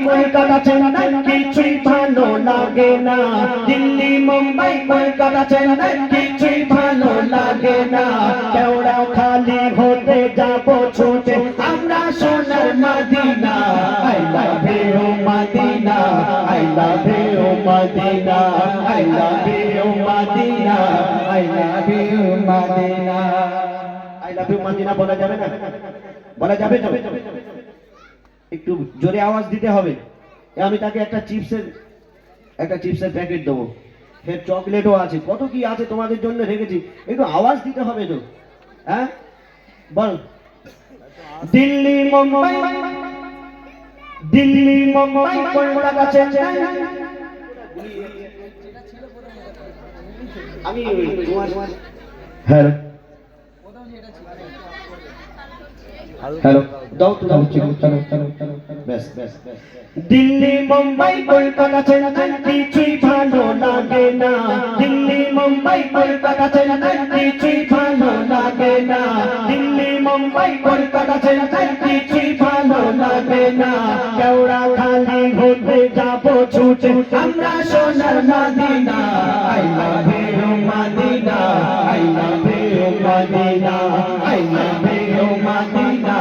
কলকাতা চেন্নাই কিছুই ভালো লাগে না, দিল্লি মুম্বাই কলকাতা চেন্নাই কিছুই ভালো লাগে না, কেওড়া খালি হতে যাব ছুটে আমরা সোনার Madina, I love you Medina, I love you Medina, I love you Medina, I love you Medina. I love you Madina বলা যাবে না? বলা যাবে তো? একটু জোরে আওয়াজ দিতে হবে। আমি তাকে একটা চিপসের প্যাকেট দেবো, ফের চকলেটও আছে, কত কি আছে তোমাদের জন্য রেখেছি, একটু আওয়াজ দিতে হবে তো। হ্যাঁ বল। দিল্লি মুম্বাই, দিল্লি মুম্বাই কলকাতা চেন্নাই। আমি হ্যালো হ্যালো দাও তো দাও, বেশ বেশ বেশ। দিল্লি মুম্বাই কলকাতা চেন্নাই কিছুই ভালো লাগে না, দিল্লি মুম্বাই কলকাতা চেন্নাই কিছুই ভালো লাগে না, দিল্লি মুম্বাই কলকাতা চেন্নাই কিছুই ভালো লাগে না, কেওড়া খালি হতে যাব ছুটে আমরা সোনার Madina, I love you Medina, I love you Medina, I love you Medina,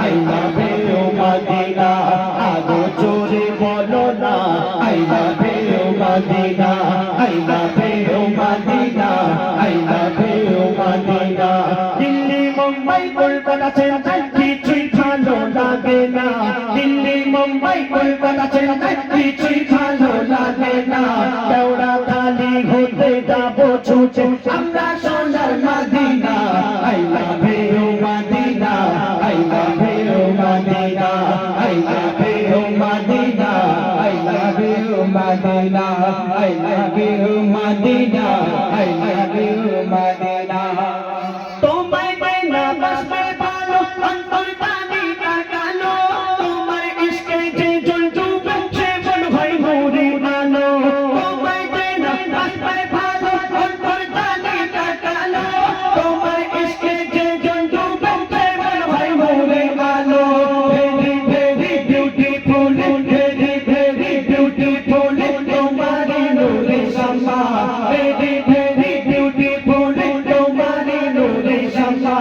I love you Madina, আরো জোরে বলো না, I love you Medina, I love you Medina, I love you Madina. Delhi Mumbai Kolkata Chennai কিছুই ভালো লাগে না, দিল্লি মুম্বাই কলকাতা চেন্নাই কিছুই ভালো লাগে না, কেওড়া খালি হতে যাব ছুটে আমরা সোনার Madina, I love you Medina, I love you Medina, I love you Medina, I love you Medina, I love you Medina, I love you Madina. তোমায় বিনা বাঁচবে ভালো, অন্তর পানি কাটানো, তোমার ইশকে যে জল ডুবে সে মন হয় মরে গেলো, তোমায় বিনা বাঁচবে ভালো, অন্তর পানি কাটানো, তোমার ইশকে যে জল ডুবে সে মন হয় মরে গেলো। Very very beautiful, very very beautiful তোমারি নূরে শামা, ভেরি ভেরি বিউটিফুল তোমারি নূরে শামা,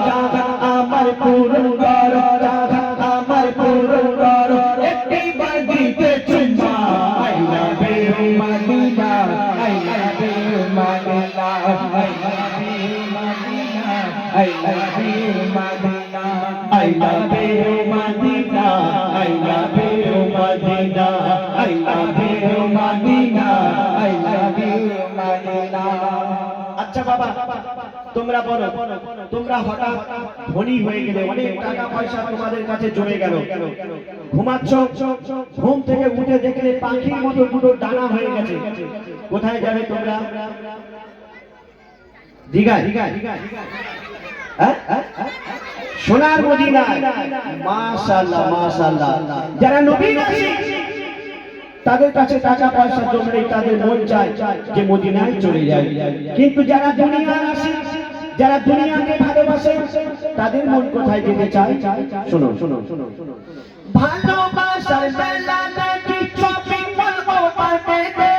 জাগা আমার পূরণ কর, জাগা আমার পূরণ কর, একটিবার দিতে চুম্মা, I love you Medina, I love you Medina, I love you Medina, I love you Medina, I love you Medina, I love you Medina, I love you Medina, I love you Medina. আচ্ছা বাবা তোমরা বলো, তোমরা হঠাৎ ধনী হয়ে গেলে, অনেক টাকা পয়সা তোমাদের কাছে জমে গেল, ঘুমাচ্ছ, ঘুম থেকে উঠে দেখলে পাখির মতো দুটো ডানা হয়ে গেছে, কোথায় যাবে তোমরা? দীঘায়? সোনার মদিনা। মাশাআল্লাহ মাশাআল্লাহ। যারা নবীর আশিক তাদের কাছে টাকা পয়সা জমলে তাদের মন চায় যে মদিনায় চলে যায়, কিন্তু যারা দুনিয়ার আশিক, যারা দুনিয়াকে ভালোবাসে তাদের মন কোথায় যেতে চায়? শোনো শোনো শোনো শোনো। ভালোবাসার বেলা নাকি শপিং মল ওভারটেতে,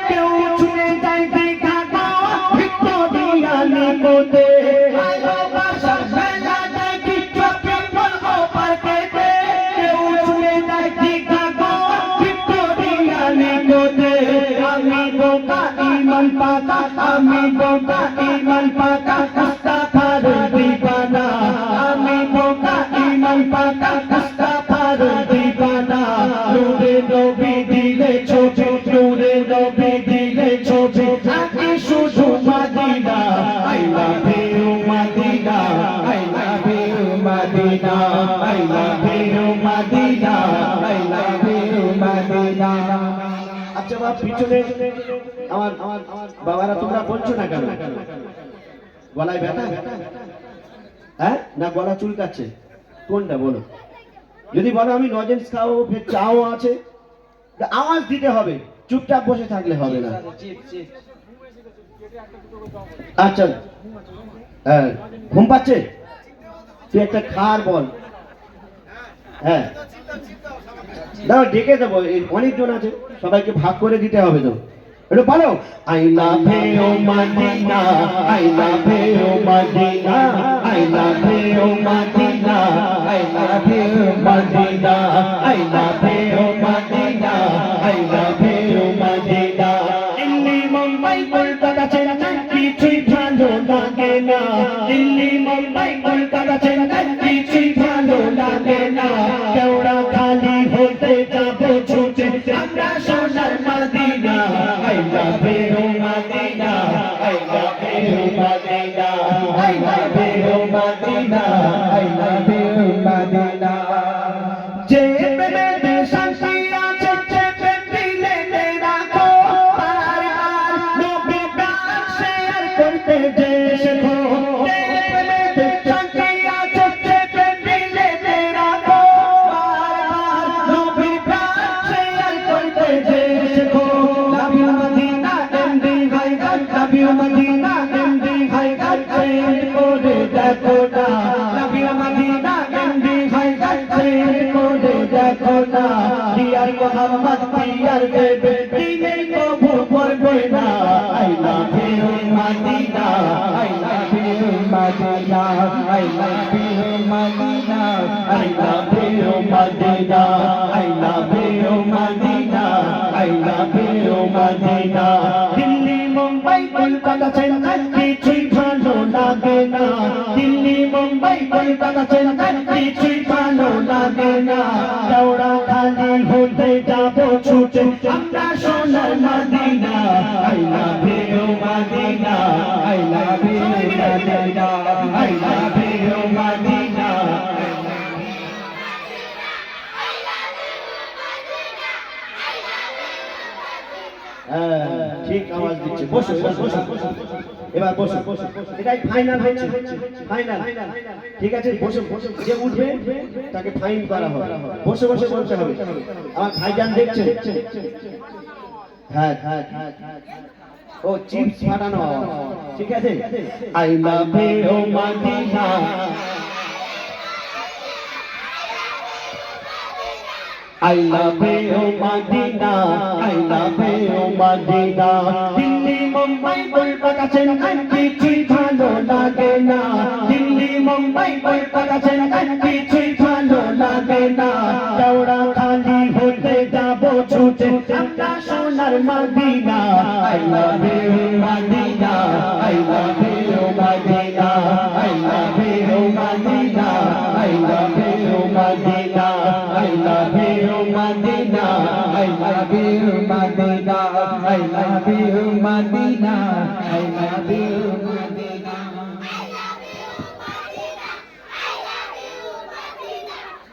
কেউ ছুঁয়ে যায় দীঘা গোয়া ভিক্টোরিয়া নিকোতে, ভালোবাসার বেলা নাকি শপিং মল ওভারটেতে, কেউ ছুঁয়ে যায় দীঘা গোয়া ভিক্টোরিয়া নিকোতে। আমি বোকা ইমান পাকা, আমি বোকা ইমান পাকা, মুস্তাফার দিবানা, আমি বোকা ইমান পাকা, মুস্তাফার দিবানা। নূরে নবী দিলে ছবি, নূরে নবী দিলে ছবি, আকি শুধু Madina, I love you Medina, I love you Medina, I love you Medina, I love you Medina. আচ্ছা বাবা পিছনে আমার বাবারা তোমরা বলছো না কেন? গলায় ব্যথা? হ্যাঁ না গলা চুলকাচ্ছে? কোনটা বলো? যদি বলো আমি লজেন্স খাও, ফের চাও আছে, আওয়াজ দিতে হবে, চুপচাপ বসে থাকলে হবে না। আচ্ছা হ্যাঁ ঘুম পাচ্ছে, তুই একটা খার বল। হ্যাঁ দাও ডেকে দেবো, অনেকজন আছে, সবাইকে ভাগ করে দিতে হবে তো। একটু বলো, I love you Medina, I love you Medina, I love you Medina, I love you Medina, I love you Medina, I love you Madina. Delhi Mumbai Kolkata Chennai কিছুই ভালো লাগে না, দিল্লি মুম্বাই কলকাতা চেন্নাই কিছুই ভালো লাগে না। কেওড়া খালি হতে যাবো ছুটে আমরা সোনার Medina. I love you Madina, I love you Madina, I love you Madina, I love you Madina. যে প্রেমে শান্তি আছে, যে প্রেম দিলে রাখো, বারবার নবী প্রাণ শেয়ার করতে যে শেখো। যে প্রেমে শান্তি আছে, যে প্রেম দিলে রাখো, বারবার নবী প্রাণ শেয়ার করতে যে শেখো। Love you Madina, MD Haidar, love you Madina, MD Haidar, send করে দেখো না। Love you Madina, MD Haidar, send করে দেখো না। Dear Muhammad, dear baby, দিনে কবু করবে না। I love you Madina, I love you Madina, I love you Madina, I love you Madina, I love you Madina, I love you Madina. Delhi Mumbai Kolkata Chennai কিছুই ভালো লাগে না, দিল্লি মুম্বাই কলকাতা চেন্নাই কিছুই ভালো লাগে না। কেওড়া খালি হতে যাবো ছুটে আমরা সোনার Medina. I love you Madina, I love you Madina, I love you Madina. ঠিক আওয়াজ দিচ্ছে, বসো বসো বসো, এবার বসো, এটাই ফাইনাল হচ্ছে, ফাইনাল, ঠিক আছে বসো। যে উঠবে তাকে ফাইন করা হবে, বসে বসে বলতে হবে। আমার ভাইজান দেখছে, হ্যাঁ হ্যাঁ হ্যাঁ, ও চিপস ফাটানো, ঠিক আছে। I love you Madina, I love you Madina, I love you Madina. Delhi Mumbai Kolkata Chennai কিছুই ভালো লাগে না, দিল্লি মুম্বাই কলকাতা চেন্নাই কিছুই ভালো লাগে না। কেওড়া খালি হতে যাবো ছুটে আমরা সোনার Medina. I love you Madina, I love you Madina, I love you Madina, I love you Madina, I love you Madina, I love you Madina, I love you Madina, I love